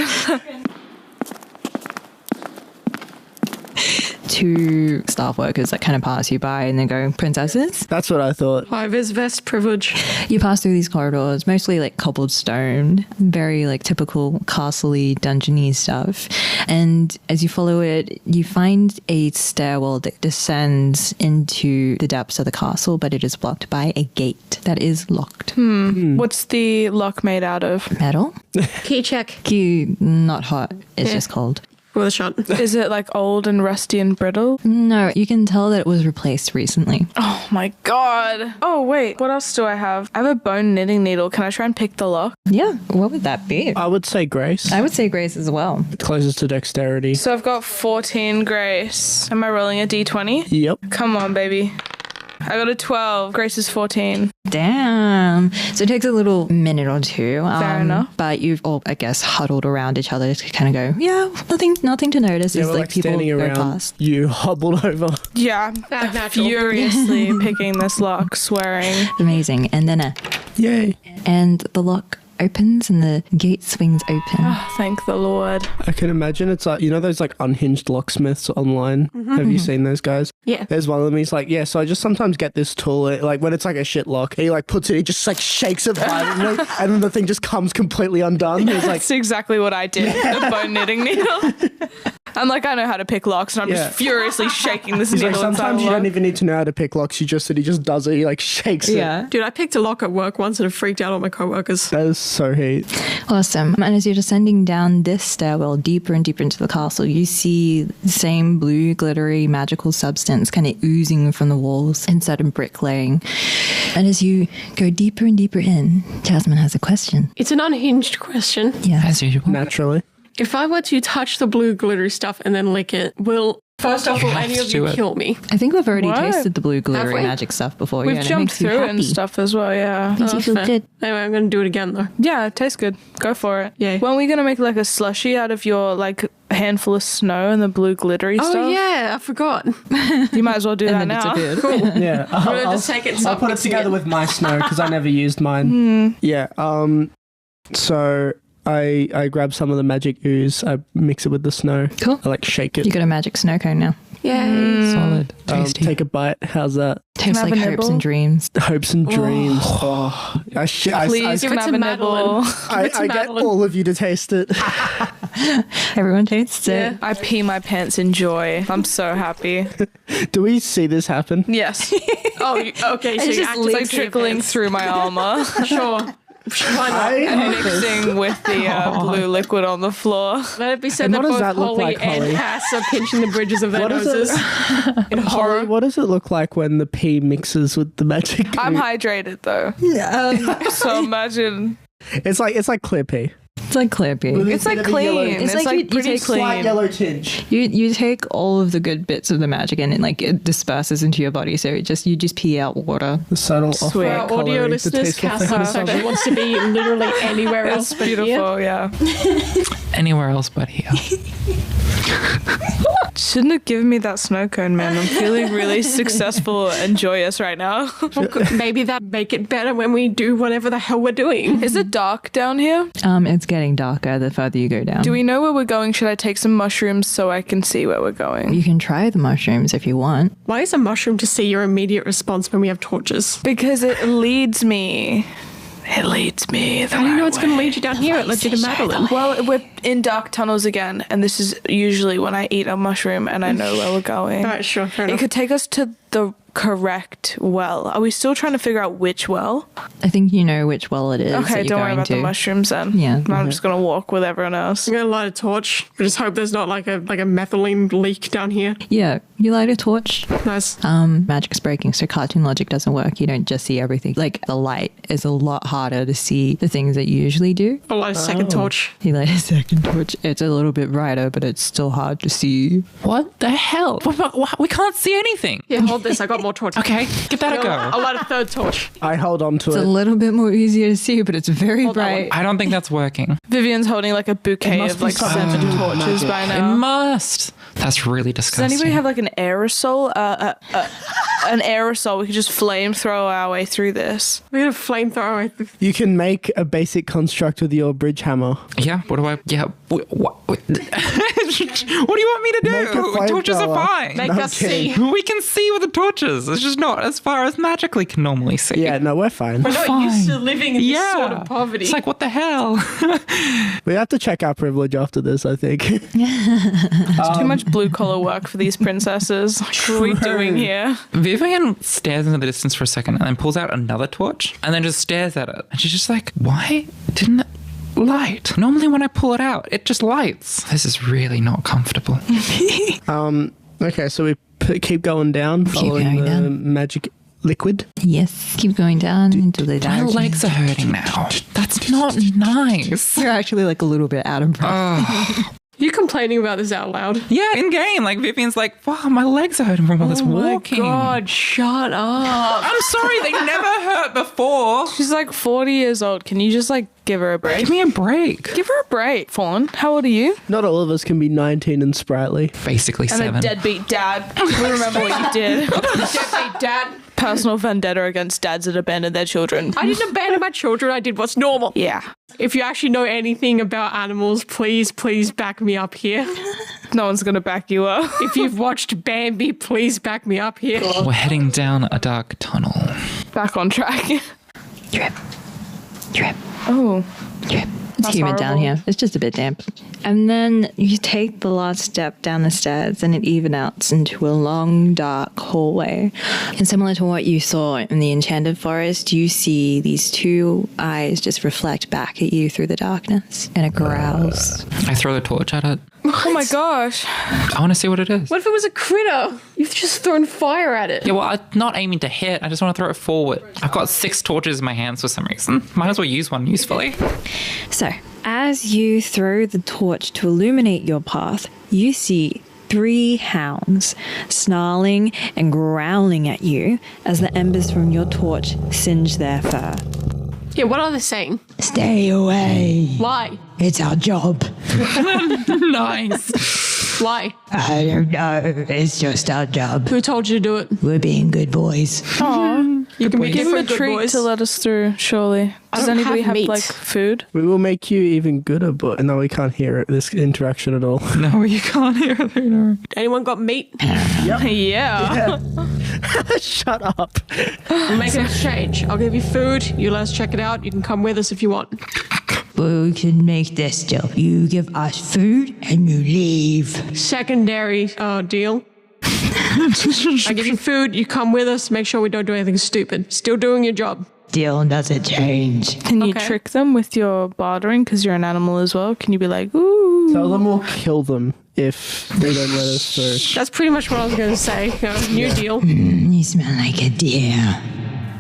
Two staff workers that kind of pass you by and then go, princesses? That's what I thought. High vis vest privilege. You pass through these corridors, mostly like cobbled stone, very like typical castle-y, dungeon-y stuff. And as you follow it, you find a stairwell that descends into the depths of the castle, but it is blocked by a gate that is locked. What's the lock made out of? Metal? Key check. Key, not hot. It's just cold. With a shot. Is it like old and rusty and brittle? No, you can tell that it was replaced recently. Oh my god. Oh wait, what else do I have? I have a bone knitting needle. Can I try and pick the lock? Yeah, what would that be? I would say Grace. I would say Grace as well. Closest to dexterity. So I've got 14 Grace. Am I rolling a d20? Yep. Come on, baby. I got a 12. Grace is 14. Damn. So it takes a little minute or two. Fair enough. But you've all, I guess, huddled around each other to kind of go, yeah, nothing to notice. Yeah, Is we're like people standing go around. past. You hobbled over. Yeah, natural. furiously picking this lock, swearing. Amazing. And then Yay. and the lock opens and the gate swings open. Oh, thank the Lord. I can imagine it's like, you know those like unhinged locksmiths online? Have you seen those guys? Yeah. There's one of them, he's like, yeah, so I just sometimes get this tool, like when it's like a shit lock, he like puts it, he just like shakes it violently, and then the thing just comes completely undone. He's like, That's exactly what I did with the bone knitting needle. I'm like, I know how to pick locks, and I'm Yeah. just furiously shaking this he's needle like, inside sometimes the you lock. don't even need to know how to pick locks, he just does it, he like shakes it. Yeah. Dude, I picked a lock at work once and it freaked out all my coworkers. That is so heat. Awesome. And as you're descending down this stairwell deeper and deeper into the castle, you see the same blue, glittery, magical substance kind of oozing from the walls inside of bricklaying. And as you go deeper and deeper in, Jasmine has a question. It's an unhinged question. Yeah. As usual. Naturally. If I were to touch the blue glittery stuff and then lick it, first off, will have any to of do you it. kill me? I think we've already What? tasted the blue Have glittery we? magic stuff before. We've and it jumped makes you through it and happy. stuff as well, yeah. Makes you That's feel fair. good. Anyway, I'm going to do it again though. Yeah, it tastes good. Go for it. Yay. When are we going to make like a slushy out of your like handful of snow and the blue glittery Oh stuff? yeah, I forgot. You might as well do that And then now. it's appeared. Yeah. I'm going to just take it and I'll start put it mixing together with my snow because I never used mine. Yeah. So I grab some of the magic ooze, I mix it with the snow. Cool. I like shake it. You got a magic snow cone now. Yay. Solid. Tasty. Take a bite. How's that? Tastes I have like a hopes nibble? and dreams. Hopes and dreams. Oh, Please Give can it have to a nibble. Madeline. I to get Madeline. all of you to taste it. Everyone tastes it. I pee my pants in joy. I'm so happy. Do we see this happen? Yes. Oh, okay. So It's you just actively Like trickling through my armor. Sure. Why not? and mixing with the blue liquid on the floor. Let it be said And that what does both that look Holly like, and Holly? Cass are pinching the bridges of their What is it? noses in horror. Holly, what does it look like when the pee mixes with the magic? I'm ooze? hydrated though. So imagine. It's like clear pee. It's like clear pee. It's like clean. It's It's like you like pretty take Slight clean. yellow tinge. You take all of the good bits of the magic and it disperses into your body, so you just pee out water. The subtle Sweet. off For our audio listeners, Cass looks like she wants to be literally anywhere else It's but here. beautiful, yeah. Anywhere else but here. Shouldn't have given me that snow cone, man. I'm feeling really successful and joyous right now. Maybe that make it better when we do whatever the hell we're doing. Is it dark down here? It's getting darker the further you go down. Do we know where we're going? Should I take some mushrooms so I can see where we're going? You can try the mushrooms if you want. Why is a mushroom to see your immediate response when we have torches? Because it leads me. It leads me. How do you know it's going to lead you down here? It led you to Madeline. Well, we're in dark tunnels again, and this is usually when I eat a mushroom and I know where we're going. All right, sure, fair It enough. could take us to the correct well. Are we still trying to figure out which well? I think you know which well it is. Okay, that you're don't worry going about to. the mushrooms then. Yeah. I'm just going to walk with everyone else. I'm gonna light a torch. I just hope there's not like a methylene leak down here. Yeah, you light a torch. Nice. Magic's breaking, so cartoon logic doesn't work. You don't just see everything. Like, the light is a lot harder to see the things that you usually do. I'll light a second torch. You light a second torch. It's a little bit brighter, but it's still hard to see. What the hell? We can't see anything. Yeah, hold this. I got more torches. Okay, give that a go. I'll light a third torch. I hold on to It's a it. little bit more easier to see, but it's very Hold that bright. I don't think that's working. Vivian's holding like a bouquet must of be like something to 7 do with torches magic. by It now. must. That's really Does disgusting. anybody have like an aerosol? An aerosol we could just flamethrow our way through this. We're gonna flamethrower. You can make a basic construct with your bridge hammer. Yeah, what do I... Yeah, what do you want me to Make a do? Torches are flamethrower. fine. Make No us kidding. see. We can see with the torches. It's just not as far as magically can normally see. Yeah, no, we're fine. We're not used to living in this Yeah. sort of poverty. It's like, what the hell? We have to check our privilege after this, I think. It's too much blue collar work for these princesses. Like, what are we doing here? Vivian stares into the distance for a second and then pulls out another torch and then just stares at it. And she's just like, why didn't it light? Normally when I pull it out, it just lights. This is really not comfortable. Okay, so we keep going down, following going the down. magic liquid. Yes. Keep going down into the My direction. legs are hurting now. That's not nice. You're actually like a little bit out of breath. You complaining about this out loud? Yeah, in game, like Vivian's like, wow, my legs are hurting from all this walking. God, shut up. I'm sorry, they never hurt before. She's like 40 years old. Can you just like give her a break? Give me a break. Give her a break, Fawn. How old are you? Not all of us can be 19 and sprightly. Basically And 7. a deadbeat dad. We remember what you did. Deadbeat dad. Personal vendetta against dads that abandon their children. I didn't abandon my children. I did what's normal. Yeah. If you actually know anything about animals, please back me up here. No one's going to back you up. If you've watched Bambi, please back me up here. We're heading down a dark tunnel. Back on track. Drip. Drip. Oh. Drip. It's That's humid down horrible. here. It's just a bit damp. And then you take the last step down the stairs and it even outs into a long, dark hallway. And similar to what you saw in the Enchanted Forest, you see these two eyes just reflect back at you through the darkness. And it growls. I throw the torch at it. Oh my gosh. I want to see what it is. What if it was a critter? You've just thrown fire at it. Yeah, well, I'm not aiming to hit. I just want to throw it forward. I've got 6 torches in my hands for some reason. Might as well use one usefully. So, as you throw the torch to illuminate your path, you see 3 hounds snarling and growling at you as the embers from your torch singe their fur. Yeah, what are they saying? Stay away. Lie. It's our job. Nice. Lie. I don't know. It's just our job. Who told you to do it? We're being good boys. You can be Give him a different good treat boys. to let us through, surely. Does don't anybody have have meat. like food? We will make you even gooder, but no, we can't hear it, this interaction at all. No, you can't hear it. Anyone got meat? Yeah. Shut up. We'll make an exchange. I'll give you food. You let us check it out. You can come with us if you want. But we can make this deal. You give us food and you leave. Secondary deal. I give you food. You come with us. Make sure we don't do anything stupid. Still doing your job. Deal doesn't change. Can you Okay. trick them with your bartering? Because you're an animal as well. Can you be like, ooh? Tell them we'll kill them if they don't let us through. That's pretty much what I was going to say. New deal. You smell like a deer.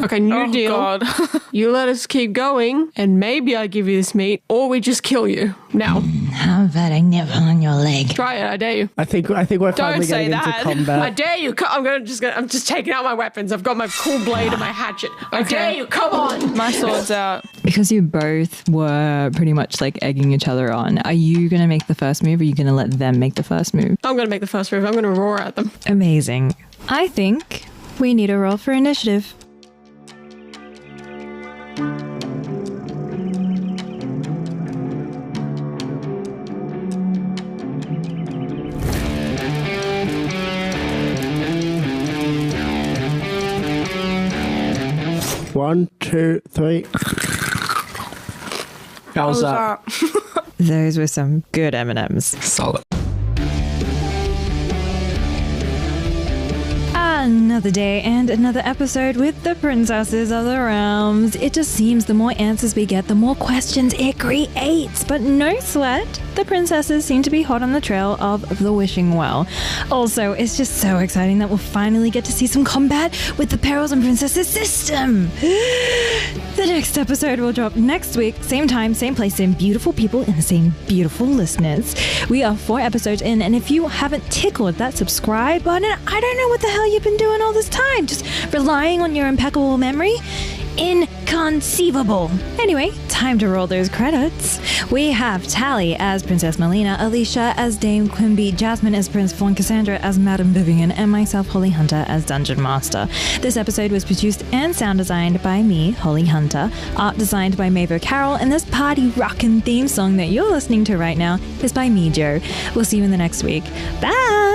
Okay, new deal. God. You let us keep going, and maybe I give you this meat, or we just kill you. Now, How about I nibble on your leg? try it. I dare you. I think we're finally say getting into that. I combat. dare you. I'm just taking out my weapons. I've got my cool blade and my hatchet. I dare you. Come on. My sword's out. Because you both were pretty much like egging each other on, are you going to make the first move or are you going to let them make the first move? I'm going to make the first move. I'm going to roar at them. Amazing. I think we need a roll for initiative. One, two, three. How's that? Those were some good M&Ms. Solid. Another day and another episode with the Princesses of the Realms. It just seems the more answers we get, the more questions it creates. But no sweat, the princesses seem to be hot on the trail of the Wishing Well. Also, it's just so exciting that we'll finally get to see some combat with the Perils and Princesses system. The next episode will drop next week, same time, same place, same beautiful people, and the same beautiful listeners. We are 4 episodes in, and if you haven't tickled that subscribe button, I don't know what the hell you've been doing all this time. Just relying on your impeccable memory? Inconceivable. Anyway, time to roll those credits. We have Tally as Princess Melina, Alisha as Dame Quimby, Jasmine as Prince Fawn, Cassandra as Madame Vivian, and myself, Holly Hunter, as Dungeon Master. This episode was produced and sound designed by me, Holly Hunter, art designed by Maeve O'Carroll, and this party rockin' theme song that you're listening to right now is by Mijio. We'll see you in the next week. Bye!